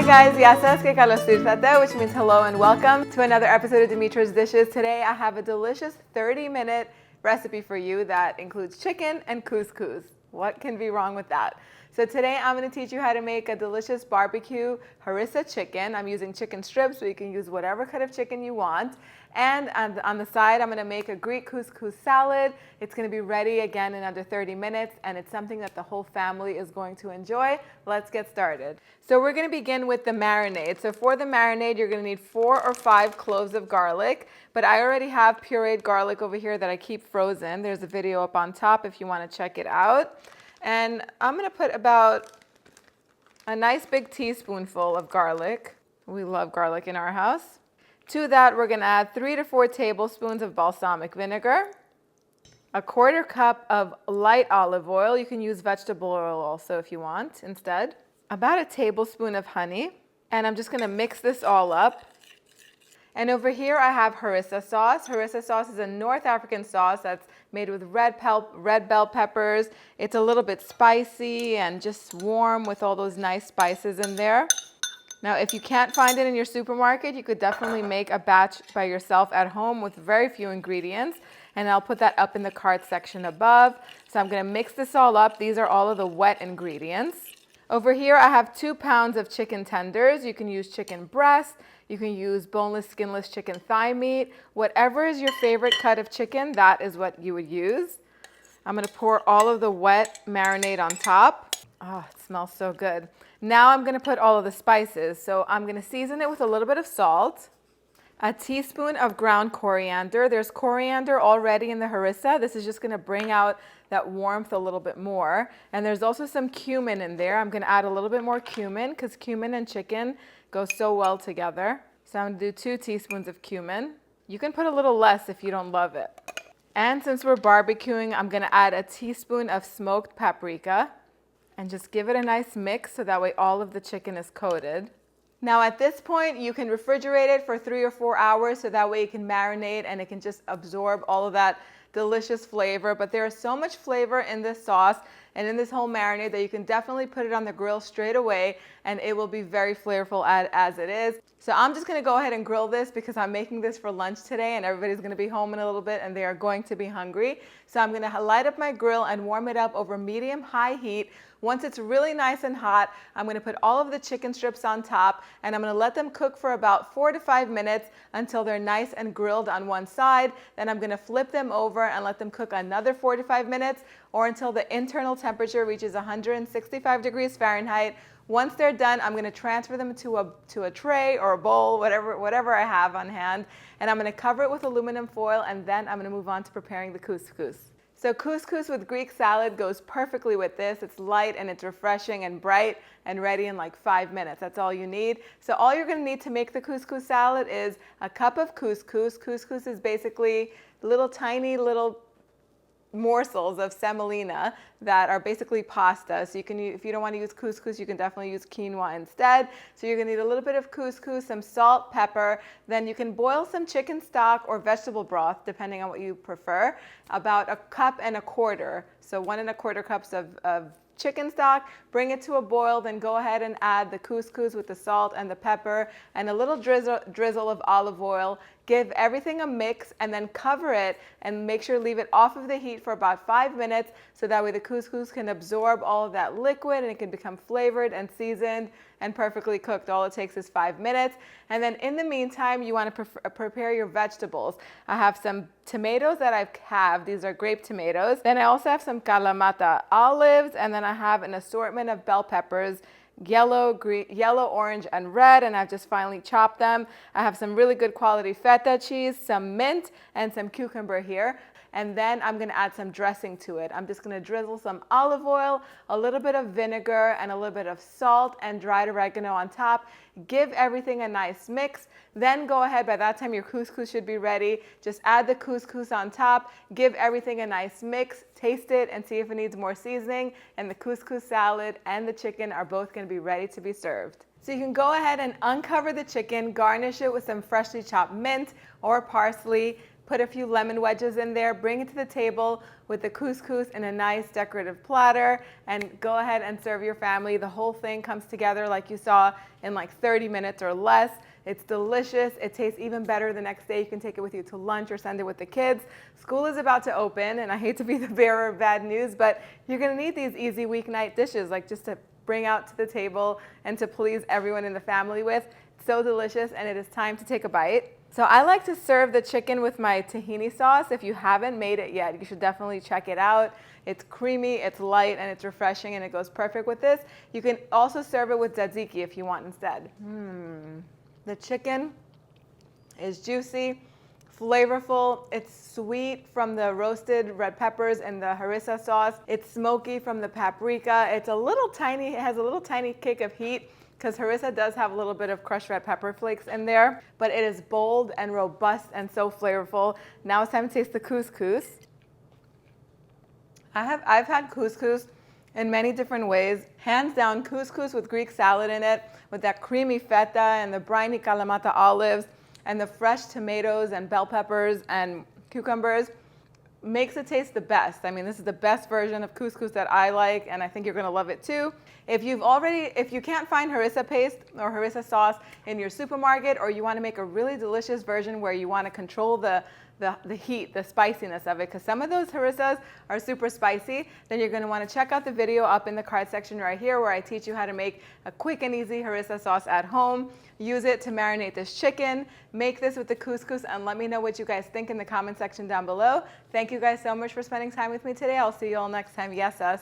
Hi guys, ya sabes que Carlos Tirtate, which means hello and welcome to another episode of Dimitra's Dishes. Today I have a delicious 30-minute recipe for you that includes chicken and couscous. What can be wrong with that? So today I'm going to teach you how to make a delicious barbecue harissa chicken. I'm using chicken strips, so you can use whatever kind of chicken you want. And on the side, I'm going to make a Greek couscous salad. It's going to be ready again in under 30 minutes, and it's something that the whole family is going to enjoy. Let's get started. So we're going to begin with the marinade. So for the marinade, you're going to need 4 or 5 cloves of garlic, but I already have pureed garlic over here that I keep frozen. There's a video up on top if you want to check it out. And I'm going to put about a nice big teaspoonful of garlic. We love garlic in our house. To that, we're going to add 3 to 4 tablespoons of balsamic vinegar, a 1/4 cup of light olive oil. You can use vegetable oil also if you want instead. About a tablespoon of honey. And I'm just going to mix this all up. And over here I have harissa sauce. Harissa sauce is a North African sauce that's made with red bell peppers. It's a little bit spicy and just warm with all those nice spices in there. Now, if you can't find it in your supermarket, you could definitely make a batch by yourself at home with very few ingredients. And I'll put that up in the card section above. So I'm going to mix this all up. These are all of the wet ingredients. Over here, I have 2 pounds of chicken tenders. You can use chicken breast. You can use boneless, skinless chicken thigh meat. Whatever is your favorite cut of chicken, that is what you would use. I'm going to pour all of the wet marinade on top. Oh, it smells so good. Now I'm going to put all of the spices. So I'm going to season it with a little bit of salt, a teaspoon of ground coriander. There's coriander already in the harissa. This is just going to bring out that warmth a little bit more. And there's also some cumin in there. I'm going to add a little bit more cumin because cumin and chicken go so well together. So I'm going to do 2 teaspoons of cumin. You can put a little less if you don't love it. And since we're barbecuing, I'm going to add a teaspoon of smoked paprika and just give it a nice mix so that way all of the chicken is coated. Now at this point, you can refrigerate it for 3 or 4 hours so that way it can marinate and it can just absorb all of that delicious flavor. But there is so much flavor in this sauce and in this whole marinade that you can definitely put it on the grill straight away and it will be very flavorful as it is. So I'm just going to go ahead and grill this because I'm making this for lunch today and everybody's going to be home in a little bit and they are going to be hungry. So I'm going to light up my grill and warm it up over medium-high heat. Once it's really nice and hot, I'm going to put all of the chicken strips on top and I'm going to let them cook for about 4 to 5 minutes until they're nice and grilled on one side. Then I'm going to flip them over and let them cook another 4 to 5 minutes or until the internal temperature reaches 165 degrees Fahrenheit. Once they're done, I'm going to transfer them to a tray or a bowl, whatever I have on hand, and I'm going to cover it with aluminum foil and then I'm going to move on to preparing the couscous. So couscous with Greek salad goes perfectly with this. It's light and it's refreshing and bright and ready in like 5 minutes. That's all you need. So all you're going to need to make the couscous salad is a cup of couscous. Couscous is basically tiny little morsels of semolina that are basically pasta. So you can, if you don't want to use couscous, you can definitely use quinoa instead. So you're going to need a little bit of couscous, some salt, pepper. Then you can boil some chicken stock or vegetable broth, depending on what you prefer, about 1.25 cups. So 1.25 cups of chicken stock, bring it to a boil, then go ahead and add the couscous with the salt and the pepper and a little drizzle of olive oil. Give everything a mix and then cover it and make sure to leave it off of the heat for about 5 minutes so that way the couscous can absorb all of that liquid and it can become flavored and seasoned and perfectly cooked. All it takes is 5 minutes. And then in the meantime, you want to prepare your vegetables. I have some tomatoes that I have. These are grape tomatoes. Then I also have some kalamata olives, and then I have an assortment of bell peppers, yellow, green, yellow, orange, and red, and I've just finally chopped them. I have some really good quality feta cheese, some mint, and some cucumber here. And then I'm going to add some dressing to it. I'm just going to drizzle some olive oil, a little bit of vinegar, and a little bit of salt and dried oregano on top. Give everything a nice mix. Then go ahead, by that time your couscous should be ready. Just add the couscous on top. Give everything a nice mix. Taste it and see if it needs more seasoning. And the couscous salad and the chicken are both going to be ready to be served. So you can go ahead and uncover the chicken, garnish it with some freshly chopped mint or parsley. Put a few lemon wedges in there, bring it to the table with the couscous in a nice decorative platter, and go ahead and serve your family. The whole thing comes together like you saw in like 30 minutes or less. It's delicious. It tastes even better the next day. You can take it with you to lunch or send it with the kids. School is about to open, and I hate to be the bearer of bad news, but you're going to need these easy weeknight dishes, like just to bring out to the table and to please everyone in the family with. It's so delicious, and it is time to take a bite. So I like to serve the chicken with my tahini sauce. If you haven't made it yet, you should definitely check it out. It's creamy, it's light, and it's refreshing, and it goes perfect with this. You can also serve it with tzatziki if you want instead. The chicken is juicy, flavorful. It's sweet from the roasted red peppers and the harissa sauce. It's smoky from the paprika. It has a little tiny kick of heat because harissa does have a little bit of crushed red pepper flakes in there, but it is bold and robust and so flavorful. Now it's time to taste the couscous. I've had couscous in many different ways. Hands down, couscous with Greek salad in it, with that creamy feta and the briny kalamata olives and the fresh tomatoes and bell peppers and cucumbers, makes it taste the best. I mean, this is the best version of couscous that I like, and I think you're gonna love it too. If you can't find harissa paste or harissa sauce in your supermarket, or you wanna make a really delicious version where you wanna control the heat, the spiciness of it, because some of those harissas are super spicy, then you're going to want to check out the video up in the card section right here where I teach you how to make a quick and easy harissa sauce at home. Use it to marinate this chicken. Make this with the couscous and let me know what you guys think in the comment section down below. Thank you guys so much for spending time with me today. I'll see you all next time. Yes, us.